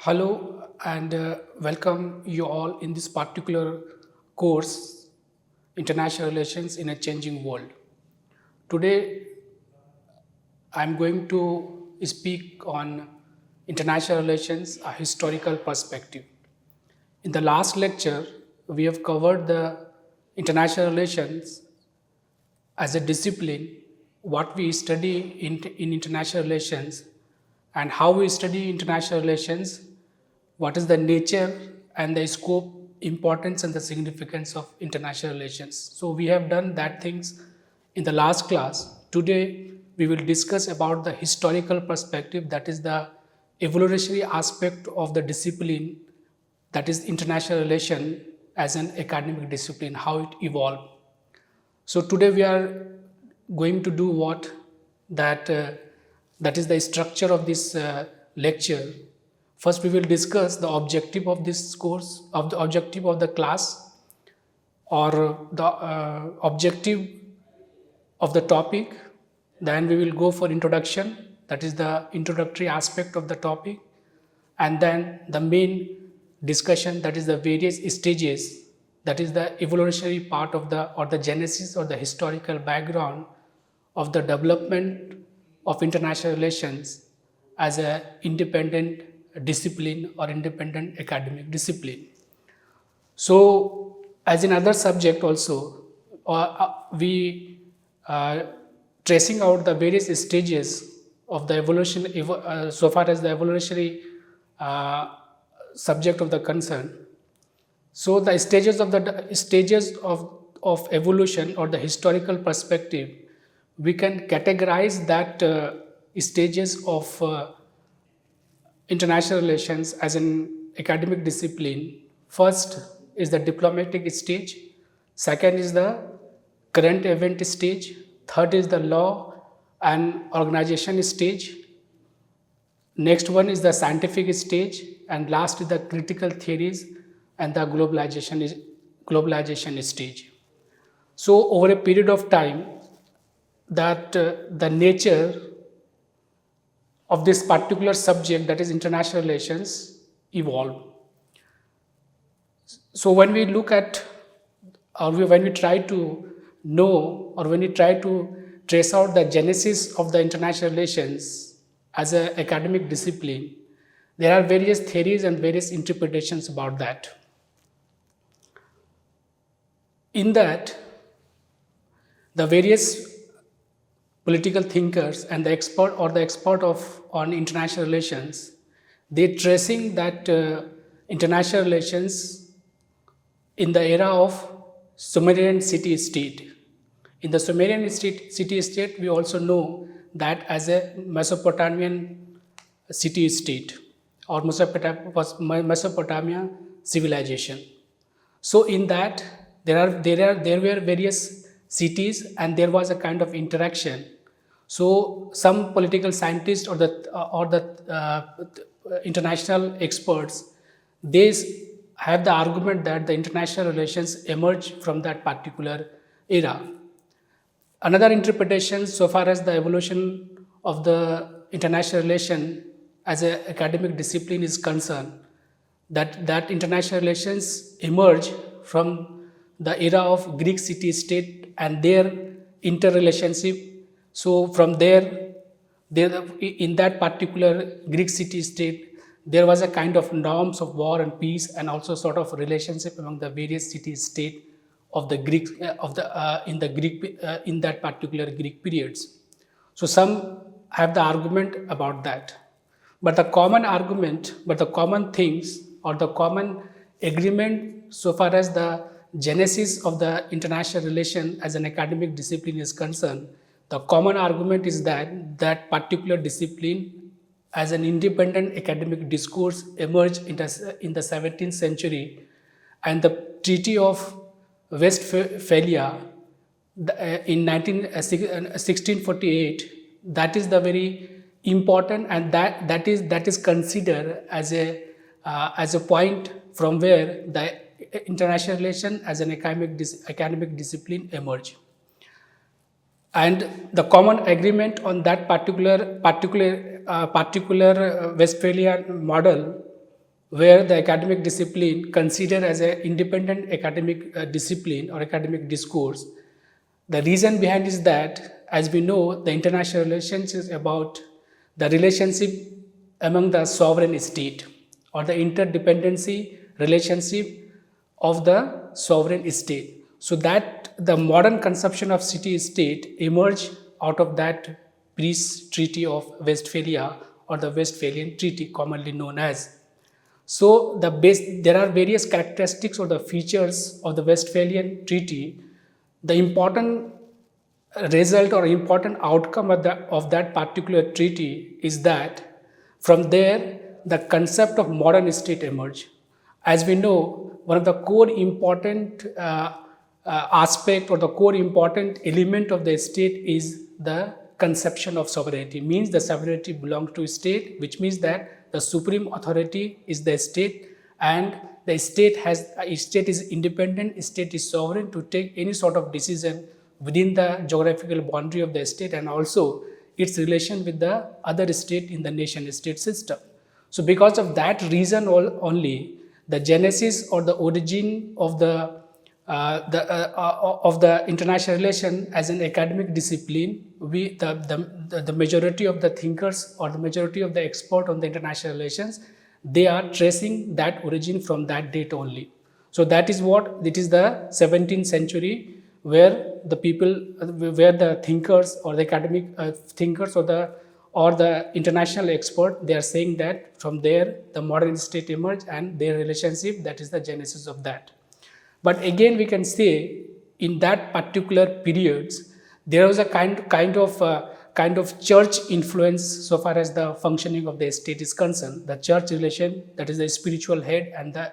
Hello and welcome you all in this particular course, International Relations in a Changing World. Today, I'm going to speak on international relations, a historical perspective. In the last lecture, we have covered the international relations as a discipline, what we study in international relations, and how we study international relations, what is the nature and the scope, importance, and the significance of international relations. So we have done that things in the last class. Today we will discuss about the historical perspective, that is the evolutionary aspect of the discipline, that is international relation as an academic discipline, how it evolved. So today we are going to do what that that is the structure of this lecture. First, we will discuss the objective of this course, of the objective of the class, or the objective of the topic. Then we will go for introduction, that is the introductory aspect of the topic, and then the main discussion, that is the various stages, that is the evolutionary part of the or the genesis or the historical background of the development of international relations as a independent discipline or independent academic discipline. So, as in other subject also, we tracing out the various stages of the evolution, so far as the evolutionary subject of the concern. So, the stages of evolution or the historical perspective, we can categorize that stages of international relations as an academic discipline. First is the diplomatic stage, second is the current event stage, third is the law and organization stage, next one is the scientific stage, and last is the critical theories and the globalization stage. So over a period of time, that the nature of this particular subject, that is international relations, evolve. So when we look at, when we try to know, or when we try to trace out the genesis of the international relations as an academic discipline, there are various theories and various interpretations about that. In that, the various political thinkers and the expert on international relations, they tracing that international relations in the era of Sumerian city-state. In the Sumerian city-state, we also know that as a Mesopotamian city-state or Mesopotamia civilization. So in that, there were various cities and there was a kind of interaction. So some political scientists or the international experts, they have the argument that the international relations emerge from that particular era. Another interpretation, so far as the evolution of the international relation as an academic discipline is concerned, that international relations emerge from the era of Greek city-state and their interrelationship. So from there, in that particular Greek city-state, there was a kind of norms of war and peace, and also sort of relationship among the various city-state of the Greek in that particular Greek periods. So some have the argument about that, but the common things or the common agreement so far as the genesis of the international relation as an academic discipline is concerned, the common argument is that that particular discipline as an independent academic discourse emerged in the 17th century, and the Treaty of Westphalia in 1648, that is the very important, and that is considered as a point from where the international relation as an academic discipline emerged. And the common agreement on that particular Westphalian model where the academic discipline considered as an independent academic discipline or academic discourse. The reason behind is that, as we know, the international relations is about the relationship among the sovereign state or the interdependency relationship of the sovereign state. So that the modern conception of city-state emerged out of that peace treaty of Westphalia or the Westphalian Treaty, commonly known as. So there are various characteristics or the features of the Westphalian Treaty. The important result or important outcome of that particular treaty is that from there the concept of modern state emerged. As we know, one of the core important aspect or the core important element of the state is the conception of sovereignty. Means the sovereignty belongs to state, which means that the supreme authority is the state, and the state is independent, state is sovereign to take any sort of decision within the geographical boundary of the state, and also its relation with the other state in the nation state system. So because of that reason only, the genesis or the origin of the international relation as an academic discipline, the majority of the thinkers or the majority of the expert on the international relations, they are tracing that origin from that date only. So that is what it is, the 17th century, where the people, where the thinkers or the academic thinkers or the international expert, they are saying that from there the modern state emerged and their relationship, that is the genesis of that. But again, we can say in that particular periods, there was a kind of church influence so far as the functioning of the state is concerned. The church relation, that is the spiritual head and the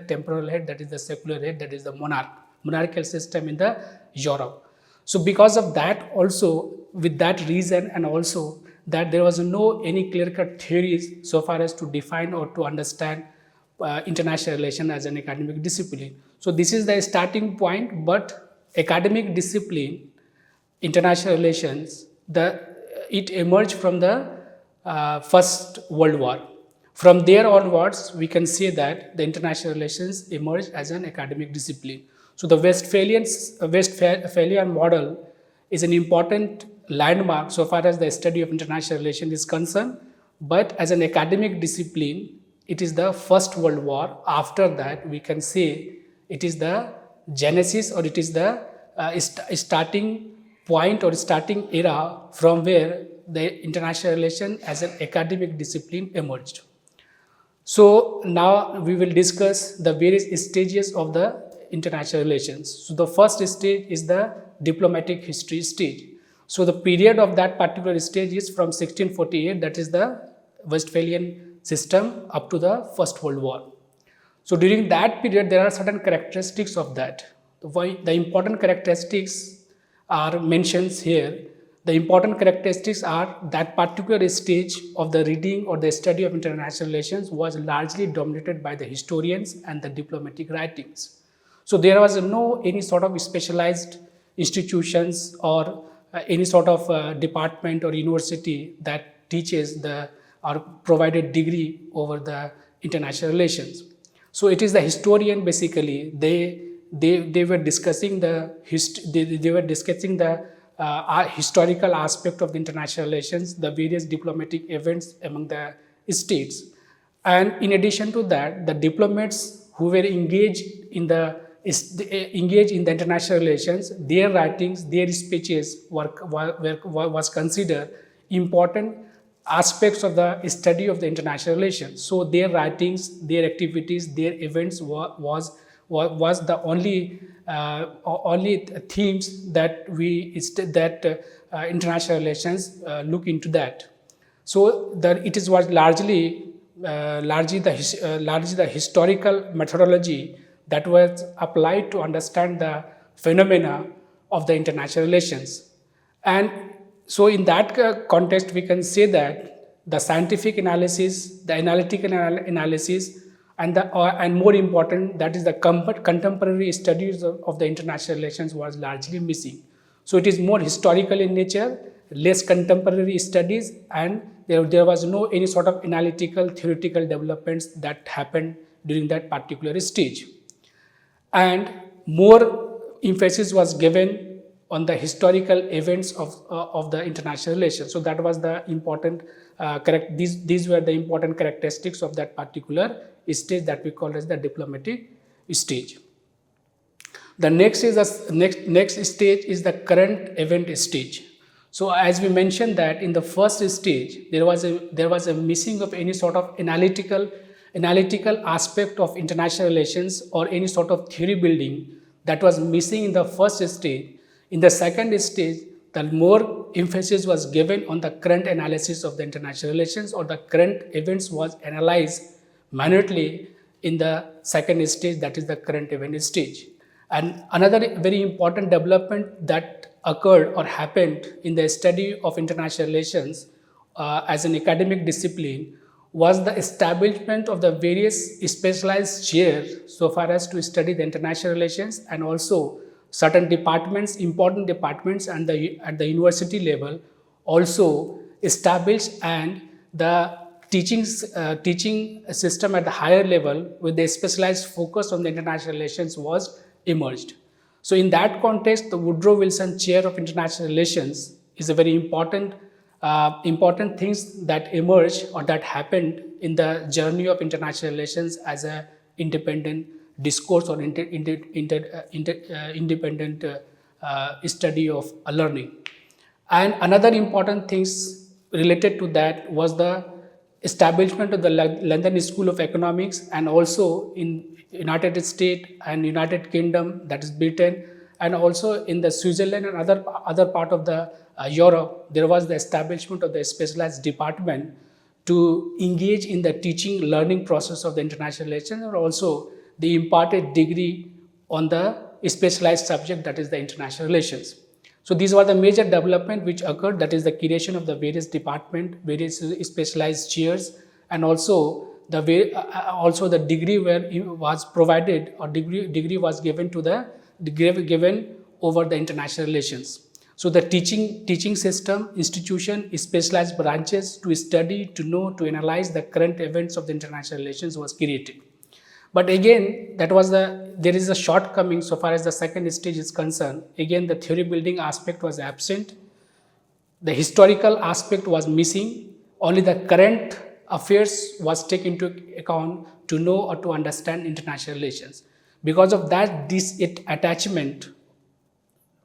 temporal head, that is the secular head, that is the monarchical system in the Europe. So because of that also, with that reason, and also that there was no any clear-cut theories so far as to define or to understand international relation as an academic discipline. So this is the starting point, but academic discipline, international relations, it emerged from the First World War. From there onwards, we can say that the international relations emerged as an academic discipline. So the Westphalian model is an important landmark so far as the study of international relations is concerned, but as an academic discipline, it is the First World War. After that, we can say it is the genesis, or it is the starting point or starting era from where the international relation as an academic discipline emerged. So now we will discuss the various stages of the international relations. So the first stage is the diplomatic history stage. So the period of that particular stage is from 1648, that is the Westphalian system, up to the First World War. So during that period, there are certain characteristics of that. The important characteristics are mentioned here. The important characteristics are that particular stage of the reading or the study of international relations was largely dominated by the historians and the diplomatic writings. So there was no any sort of specialized institutions or any sort of department or university that teaches or provided degree over the international relations. So it is the historian basically. They were discussing the historical aspect of the international relations, the various diplomatic events among the states, and in addition to that, the diplomats who were engaged in the international relations, their writings, their speeches was considered important aspects of the study of the international relations. So their writings, their activities, their events was the only themes that international relations look into that. So it was largely the historical methodology that was applied to understand the phenomena of the international relations. And so in that context, we can say that the scientific analysis, the analytical analysis, and more important, that is the contemporary studies of the international relations was largely missing. So it is more historical in nature, less contemporary studies, and there was no any sort of analytical theoretical developments that happened during that particular stage. And more emphasis was given on the historical events of the international relations. So that was the important these were the important characteristics of that particular stage that we call as the diplomatic stage. The next stage is the current event stage. So as we mentioned that in the first stage there was a missing of any sort of analytical aspect of international relations or any sort of theory building that was missing in the first stage. In the second stage, the more emphasis was given on the current analysis of the international relations, or the current events was analyzed minutely in the second stage, that is the current event stage. And another very important development that occurred or happened in the study of international relations as an academic discipline was the establishment of the various specialized chairs so far as to study the international relations, and also certain departments, important departments at the university level also established, and the teaching system at the higher level with the specialized focus on the international relations was emerged. So in that context, the Woodrow Wilson Chair of International Relations is a very important things that emerged or that happened in the journey of international relations as a independent discourse or independent study of learning. And another important things related to that was the establishment of the London School of Economics, and also in United States and United Kingdom, that is Britain, and also in the Switzerland and other part of the Europe, there was the establishment of the specialized department to engage in the teaching learning process of the international relations, and also the imparted degree on the specialized subject, that is the international relations. So these were the major development which occurred, that is the creation of the various department, various specialized chairs, and also the degree was provided, or degree was given to the given over the international relations. So the teaching system, institution, specialized branches to study, to know, to analyze the current events of the international relations was created. But again, there is a shortcoming so far as the second stage is concerned. Again, the theory building aspect was absent. The historical aspect was missing. Only the current affairs was taken into account to know or to understand international relations. Because of that, this attachment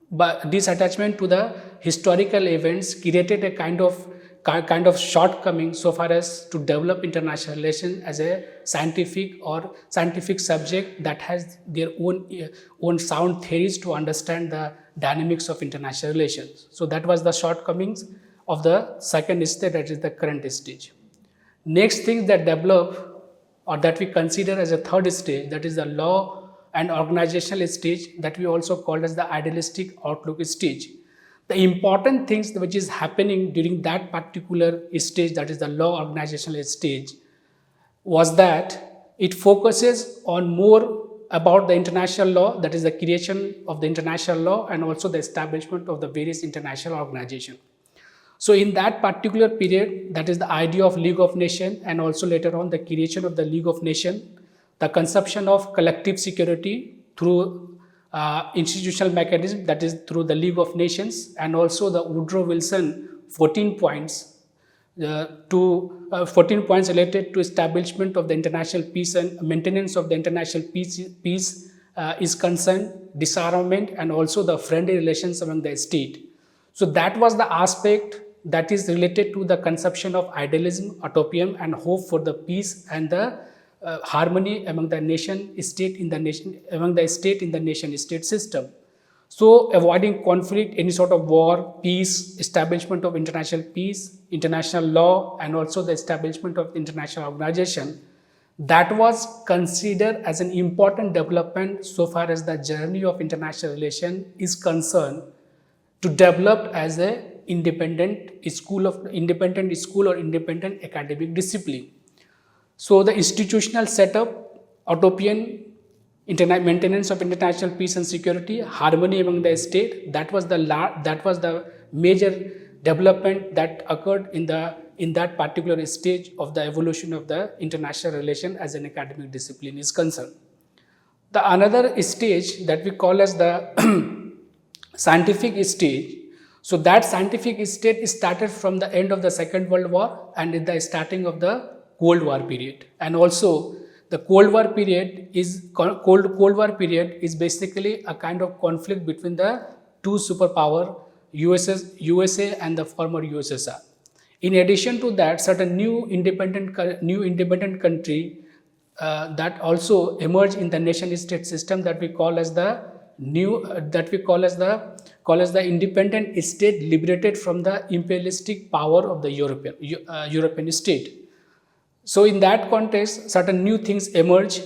to the historical events created a kind of shortcoming so far as to develop international relations as a scientific subject that has their own sound theories to understand the dynamics of international relations. So that was the shortcomings of the second stage, that is the current stage. Next thing that develop or that we consider as a third stage, that is the law and organizational stage, that we also call as the idealistic outlook stage. The important things which is happening during that particular stage, that is the law organizational stage, was that it focuses on more about the international law, that is the creation of the international law, and also the establishment of the various international organizations. So in that particular period, that is the idea of League of Nations, and also later on the creation of the League of Nations, the conception of collective security through institutional mechanism, that is through the League of Nations, and also the Woodrow Wilson 14 points 14 points related to establishment of the international peace and maintenance of the international peace is concerned, disarmament, and also the friendly relations among the state. So that was the aspect that is related to the conception of idealism, utopian, and hope for the peace and the harmony among the state in the nation state system. So avoiding conflict, any sort of war, peace, establishment of international peace, international law, and also the establishment of international organization, that was considered as an important development so far as the journey of international relation is concerned, to develop as a independent school or independent academic discipline. So the institutional setup, utopian, maintenance of international peace and security, harmony among the state, that was the major development that occurred in that particular stage of the evolution of the international relation as an academic discipline is concerned. The another stage that we call as the scientific stage. So that scientific stage started from the end of the Second World War and in the starting of the Cold War period. And also the Cold War period is basically a kind of conflict between the two superpower, USA and the former USSR. In addition to that, certain new independent country that also emerge in the nation state system that we call as the independent state liberated from the imperialistic power of the European state. So in that context, certain new things emerge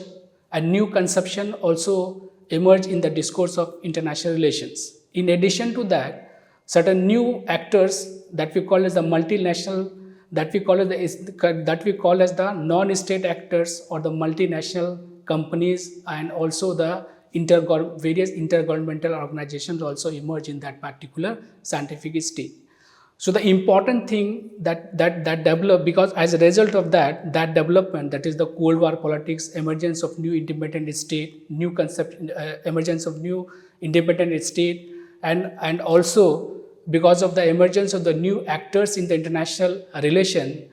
and new conception also emerge in the discourse of international relations. In addition to that, certain new actors that we call as the multinational, that we call as the non-state actors or the multinational companies, and also the various intergovernmental organizations also emerge in that particular scientific stage. So the important thing that developed, because as a result of that development, that is the Cold War politics, emergence of new independent state, new concept, emergence of new independent state, and also because of the emergence of the new actors in the international relation,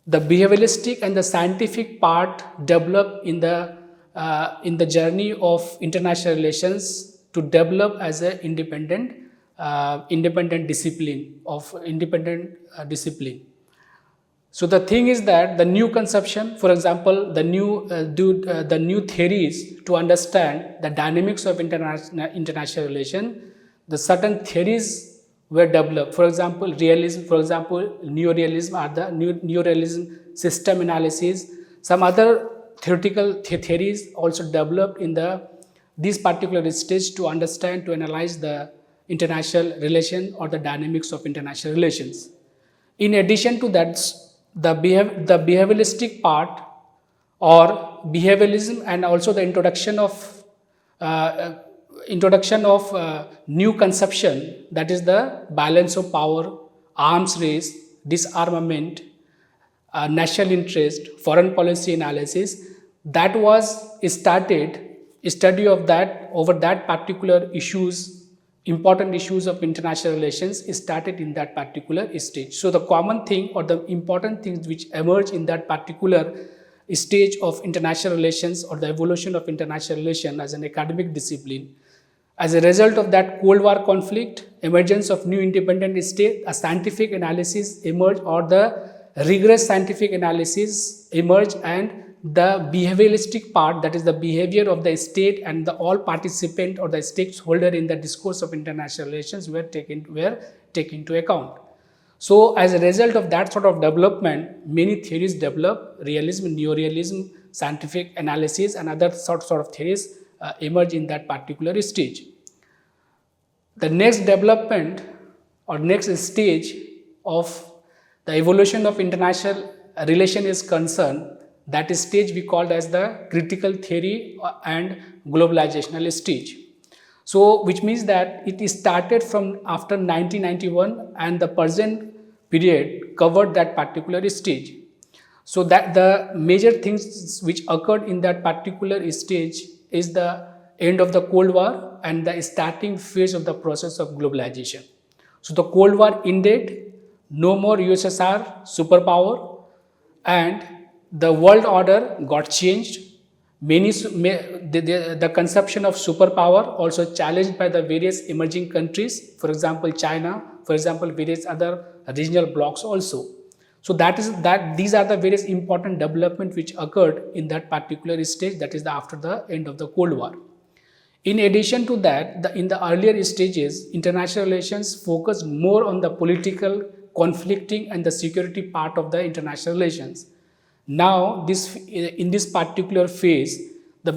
the behavioralistic and the scientific part develop in the journey of international relations to develop as an independent discipline. So the thing is that the new conception, for example, the new theories to understand the dynamics of international relation, the certain theories were developed. For example, realism, for example, neorealism or the neorealism system analysis. Some other theoretical theories also developed in this particular stage to understand, to analyze the international relation or the dynamics of international relations. In addition to that, the behavioralistic part or behavioralism, and also the introduction of new conception, that is the balance of power, arms race, disarmament, national interest, foreign policy analysis, that was started, study of that over that particular issues, important issues of international relations started in that particular stage. So the common thing or the important things which emerge in that particular stage of international relations or the evolution of international relations as an academic discipline, as a result of that Cold War conflict, emergence of new independent state, a scientific analysis emerged, or the rigorous scientific analysis emerged, and the behavioralistic part, that is the behavior of the state and the all participant or the stakeholder in the discourse of international relations were taken into account. So as a result of that sort of development, many theories develop: realism, neorealism, scientific analysis, and other sort of theories emerge in that particular stage. The next development or next stage of the evolution of international relation is concerned, that stage we called as the critical theory and globalizational stage. So which means that it started from after 1991 and the present period covered that particular stage. So that the major things which occurred in that particular stage is the end of the Cold War and the starting phase of the process of globalization. So the Cold War ended, no more USSR superpower, and the world order got changed. The conception of superpower also challenged by the various emerging countries, for example China, for example various other regional blocs also. So these are the various important developments which occurred in that particular stage, that is after the end of the Cold War. In addition to that, in the earlier stages, international relations focused more on the political, conflicting and the security part of the international relations. Now, in this particular phase,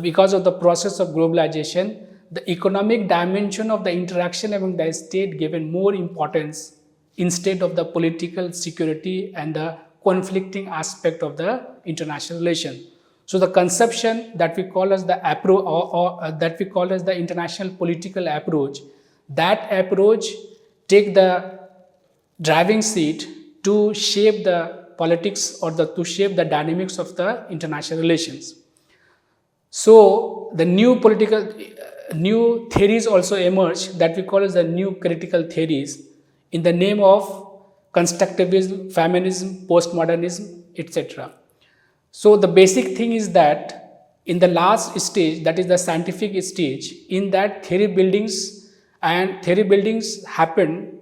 because of the process of globalization, the economic dimension of the interaction among the state given more importance instead of the political security and the conflicting aspect of the international relation. So the conception that we call as the approach, or that we call as the international political approach, that approach take the driving seat to shape the politics or to shape the dynamics of the international relations. So the new theories also emerge that we call as the new critical theories in the name of constructivism, feminism, postmodernism, etc. So the basic thing is that in the last stage, that is the scientific stage, in that theory buildings happen.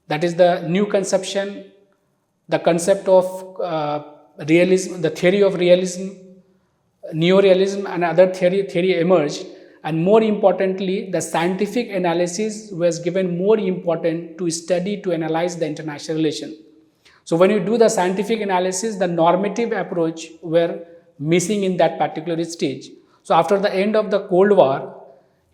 That is the new conception, the concept of realism, the theory of realism, neorealism, and other theory emerged. And more importantly, the scientific analysis was given more important to study to analyze the international relation. So when you do the scientific analysis, the normative approach were missing in that particular stage. So after the end of the Cold War,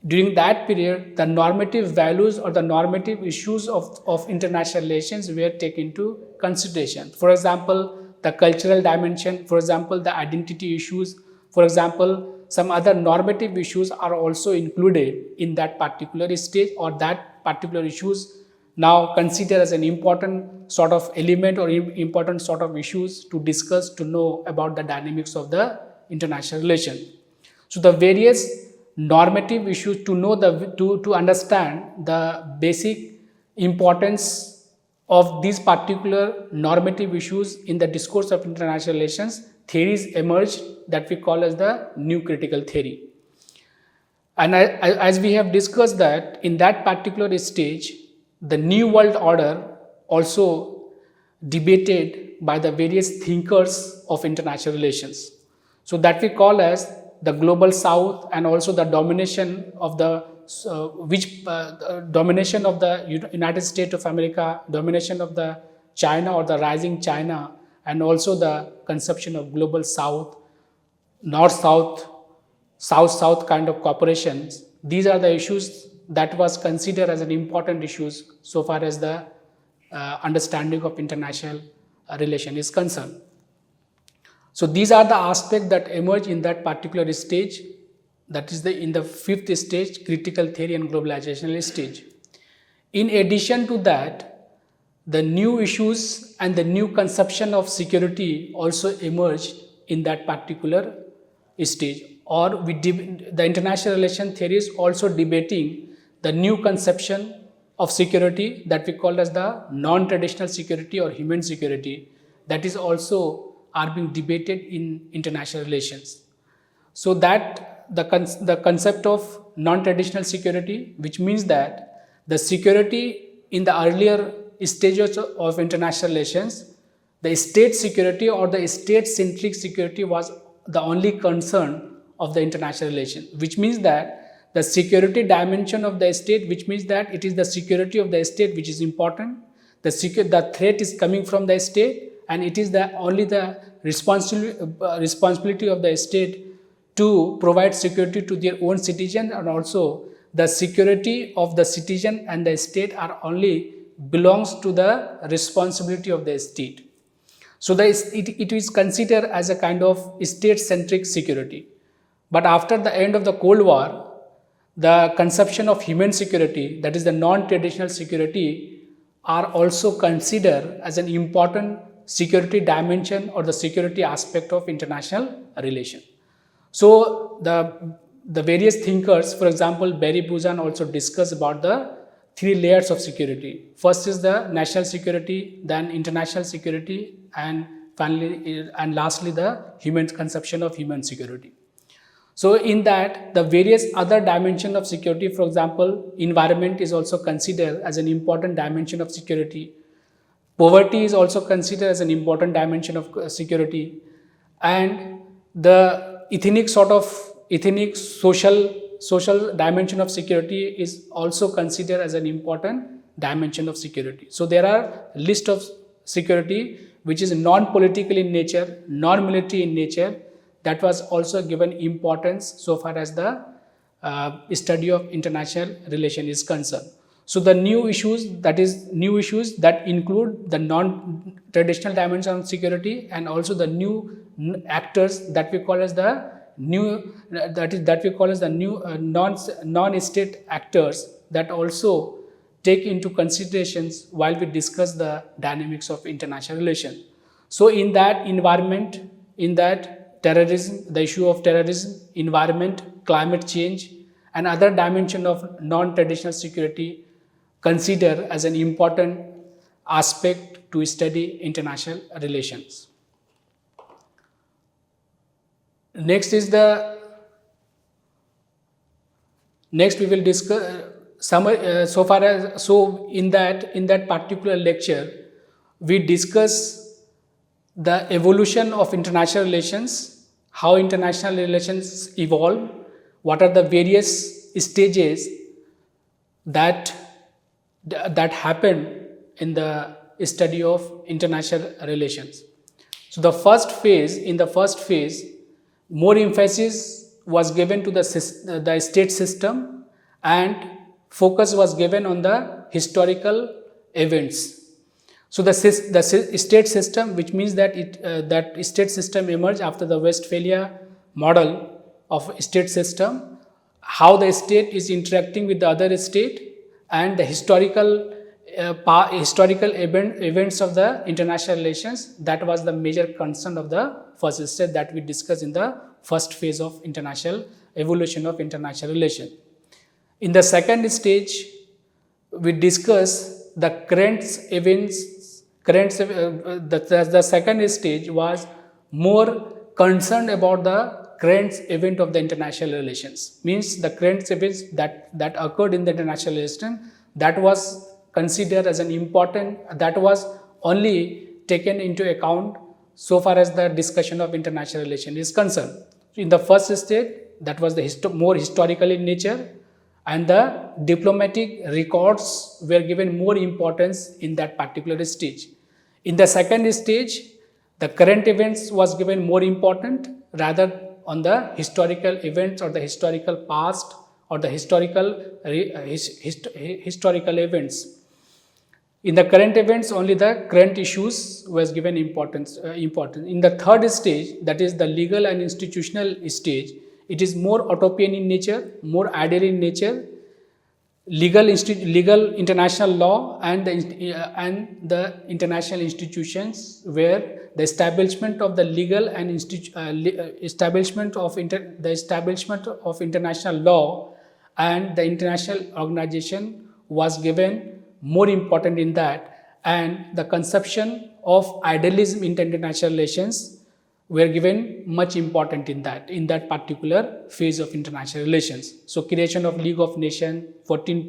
during that period, the normative values or the normative issues of international relations were taken into consideration. For example, the cultural dimension, for example, the identity issues, for example, some other normative issues are also included in that particular stage, or that particular issues now considered as an important sort of element or important sort of issues to discuss, to know about the dynamics of the international relation. So the various normative issues, to know to understand the basic importance of these particular normative issues in the discourse of international relations, theories emerged that we call as the new critical theory. And as we have discussed that in that particular stage, the new world order also debated by the various thinkers of international relations. So that we call as the global south, and also the domination of the domination of the United States of America, domination of the China or the rising China, and also the conception of global south, north south, south south kind of cooperations. These are the issues that was considered as an important issues so far as the understanding of international relation is concerned. So these are the aspects that emerge in that particular stage, that is in the fifth stage, critical theory and globalization stage. In addition to that, the new issues and the new conception of security also emerged in that particular stage, or the international relation theory is also debating the new conception of security that we call as the non-traditional security or human security, that is also are being debated in international relations. So that the concept of non-traditional security, which means that the security in the earlier stages of international relations, the state security or the state-centric security was the only concern of the international relation, which means that the security dimension of the state, which means that it is the security of the state which is important. The threat is coming from the state, and it is only the responsibility of the state to provide security to their own citizens, and also the security of the citizen and the state are only belongs to the responsibility of the state. So it is considered as a kind of state-centric security. But after the end of the Cold War, the conception of human security, that is the non-traditional security, are also considered as an important security dimension or the security aspect of international relation. So the various thinkers, for example, Barry Buzan also discussed about the three layers of security. First is the national security, then international security, and finally and lastly the human conception of human security. So in that, the various other dimension of security, for example, environment is also considered as an important dimension of security. Poverty is also considered as an important dimension of security, and the ethnic social dimension of security is also considered as an important dimension of security. So there are list of security which is non-political in nature, non-military in nature, that was also given importance so far as the study of international relation is concerned. So the new issues that include the non-traditional dimension of security, and also the new actors that we call as the new non-state actors that also take into considerations while we discuss the dynamics of international relations. So in that environment, in that terrorism, the issue of terrorism, environment, climate change, and other dimension of non-traditional security consider as an important aspect to study international relations. Next is the next we will discuss so far as so in that particular lecture we discuss the evolution of international relations, how international relations evolve, what are the various stages that that happen in the study of international relations. So in the first phase, more emphasis was given to the state system and focus was given on the historical events. So the state system, which means that that state system emerged after the Westphalia model of state system, how the state is interacting with the other state, and the historical events of the international relations. That was the major concern of the first stage that we discussed in the first phase of international evolution of international relation. In the second stage, we discuss the current events. The second stage was more concerned about the current event of the international relations. Means the current events that occurred in the international relation, that was considered as an important, that was only taken into account so far as the discussion of international relation is concerned. In the first stage, that was the more historical in nature, and the diplomatic records were given more importance in that particular stage. In the second stage, the current events was given more important rather on the historical events or the historical past or the historical events. In the current events, only the current issues was given importance. In the third stage, that is the legal and institutional stage, it is more utopian in nature, more ideal in nature. Legal international law and the international institutions, where the establishment of the legal and establishment of international law and the international organization was given more important in that, and the conception of idealism in international relations were given much important in that particular phase of international relations. So creation of League of Nations, 14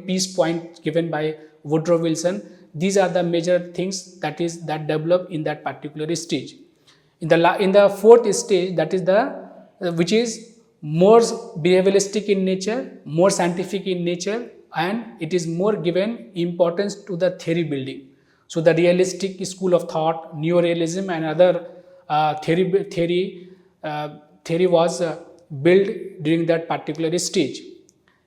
peace points given by Woodrow Wilson. These are the major things that develop in that particular stage. In the fourth stage, that is which is more behavioralistic in nature, more scientific in nature, and it is more given importance to the theory building. So the realistic school of thought, neo-realism, and other theory was built during that particular stage.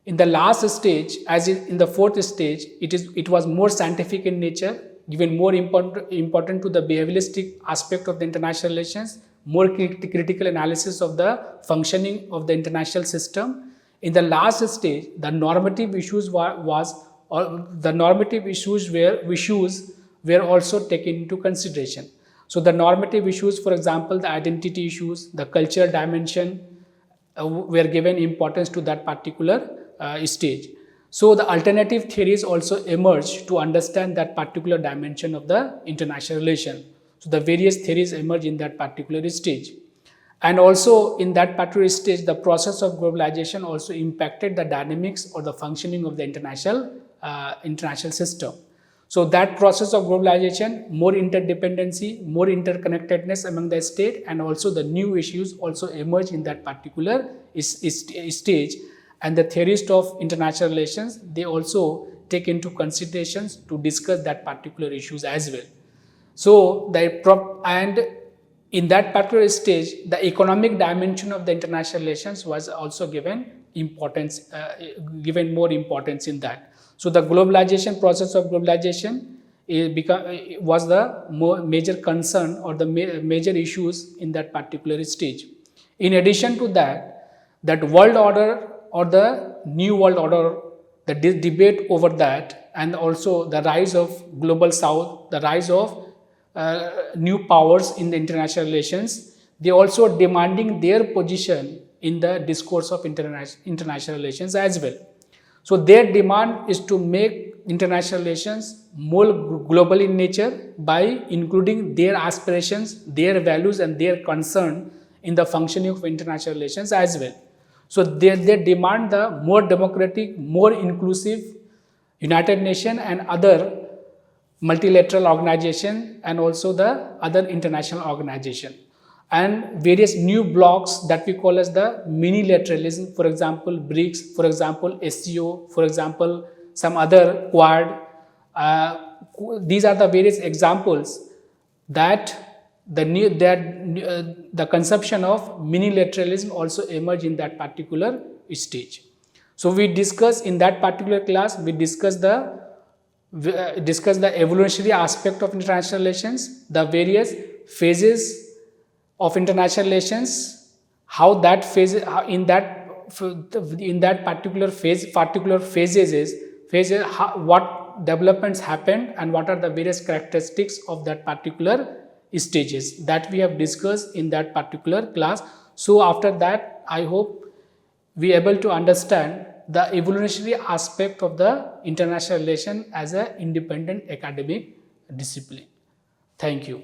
In the last stage, as in the fourth stage, it was more scientific in nature, given more important to the behavioralistic aspect of the international relations, more critical analysis of the functioning of the international system. In the last stage, the normative issues were also taken into consideration. So the normative issues, for example, the identity issues, the cultural dimension, were given importance to that particular stage. So the alternative theories also emerged to understand that particular dimension of the international relation. So the various theories emerge in that particular stage. And also in that particular stage, the process of globalization also impacted the dynamics or the functioning of the international system. So that process of globalization, more interdependency, more interconnectedness among the state, and also the new issues also emerge in that particular stage. And the theorists of international relations, they also take into considerations to discuss that particular issues as well. So and in that particular stage, the economic dimension of the international relations was also given more importance in that. So the globalization process of globalization was the major concern or the major issues in that particular stage. In addition to that world order or the new world order, the debate over that, and also the rise of global south, the rise of new powers in the international relations, they also demanding their position in the discourse of international relations as well. So their demand is to make international relations more global in nature by including their aspirations, their values, and their concern in the functioning of international relations as well. So they demand the more democratic, more inclusive United Nations and other multilateral organization, and also the other international organization, and various new blocks that we call as the minilateralism, for example BRICS, for example SCO, for example some other Quad. uh, these are the various examples that the conception of minilateralism also emerged in that particular stage. So we discuss in that particular class, we discuss the evolutionary aspect of international relations, the various phases of international relations, how that phase in that particular phases, what developments happened, and what are the various characteristics of that particular stages that we have discussed in that particular class. So after that, I hope we able to understand the evolutionary aspect of the international relation as an independent academic discipline. Thank you.